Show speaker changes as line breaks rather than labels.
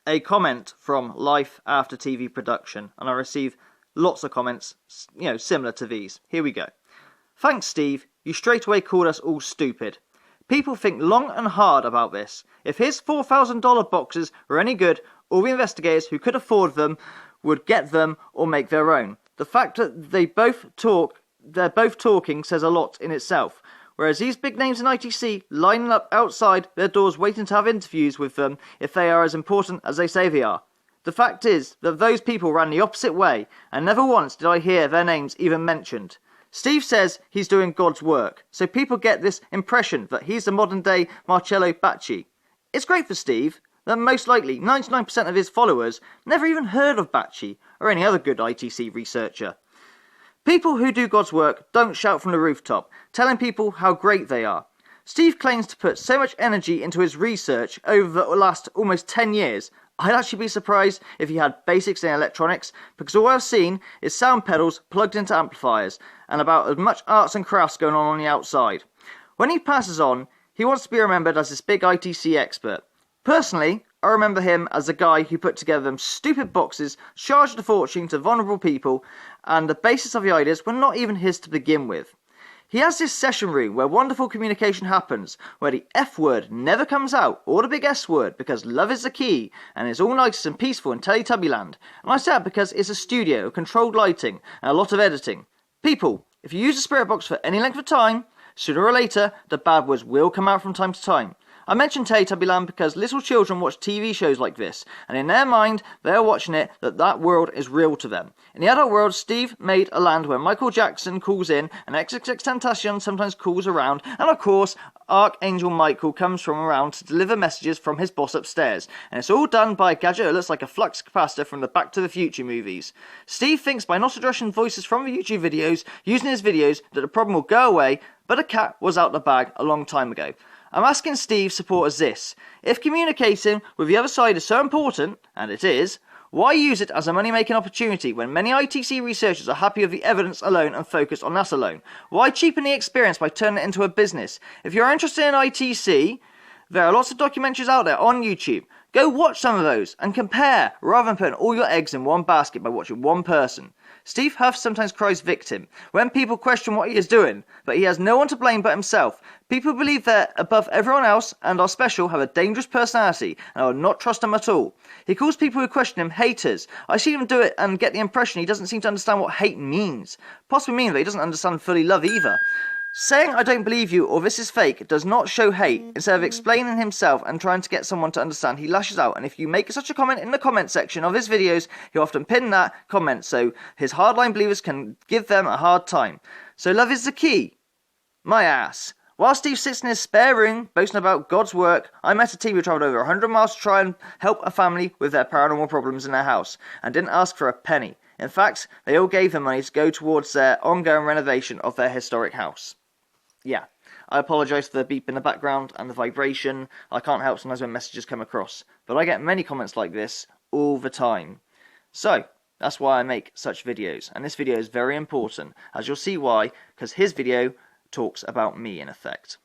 a comment from Life After TV Production, and I receive lots of comments, similar to these. Here we go. Thanks, Steve. You straight away called us all stupid. People think long and hard about this. If his $4,000 boxes were any good, all the investigators who could afford them would get them or make their own. The fact that they're both talking says a lot in itself. Whereas these big names in ITC lining up outside their doors waiting to have interviews with them if they are as important as they say they are. The fact is that those people ran the opposite way, and never once did I hear their names even mentioned. Steve says he's doing God's work, so people get this impression that he's the modern day Marcello Bacci. It's great for Steve that most likely 99% of his followers never even heard of Bacci or any other good ITC researcher. People who do God's work don't shout from the rooftop, telling people how great they are. Steve claims to put so much energy into his research over the last almost 10 years. I'd actually be surprised if he had basics in electronics, because all I've seen is sound pedals plugged into amplifiers, and about as much arts and crafts going on the outside. When he passes on, he wants to be remembered as this big ITC expert. Personally, I remember him as the guy who put together them stupid boxes, charged a fortune to vulnerable people, and the basis of the ideas were not even his to begin with. He has this session room where wonderful communication happens, where the F word never comes out, or the big S word, because love is the key, and it's all nice and peaceful in Teletubby Land. And I say that because it's a studio, controlled lighting, and a lot of editing. People, if you use the spirit box for any length of time, sooner or later, the bad words will come out from time to time. I mention Teletubby Land because little children watch TV shows like this, and in their mind, they are watching it that world is real to them. In the adult world, Steve made a land where Michael Jackson calls in, and XXXTentacion sometimes calls around, and of course, Archangel Michael comes from around to deliver messages from his boss upstairs, and it's all done by a gadget that looks like a flux capacitor from the Back to the Future movies. Steve thinks by not addressing voices from the YouTube videos, using his videos, that the problem will go away, but a cat was out the bag a long time ago. I'm asking Steve's supporters this: if communicating with the other side is so important, and it is, why use it as a money-making opportunity when many ITC researchers are happy with the evidence alone and focused on that alone? Why cheapen the experience by turning it into a business? If you're interested in ITC, there are lots of documentaries out there on YouTube. Go watch some of those and compare, rather than putting all your eggs in one basket by watching one person. Steve Huff sometimes cries victim when people question what he is doing, but he has no one to blame but himself. People believe they're above everyone else and are special, have a dangerous personality, and I will not trust them at all. He calls people who question him haters. I see him do it and get the impression he doesn't seem to understand what hate means. Possibly means that he doesn't understand fully love either. Saying I don't believe you or this is fake does not show hate. Instead of explaining himself and trying to get someone to understand, he lashes out, and if you make such a comment in the comment section of his videos, he'll often pin that comment so his hardline believers can give them a hard time. So love is the key. My ass. While Steve sits in his spare room boasting about God's work, I met a team who travelled over 100 miles to try and help a family with their paranormal problems in their house, and didn't ask for a penny. In fact, they all gave the money to go towards their ongoing renovation of their historic house. Yeah, I apologise for the beep in the background and the vibration. I can't help sometimes when messages come across, but I get many comments like this all the time. So, that's why I make such videos, and this video is very important, as you'll see why, because his video talks about me in effect.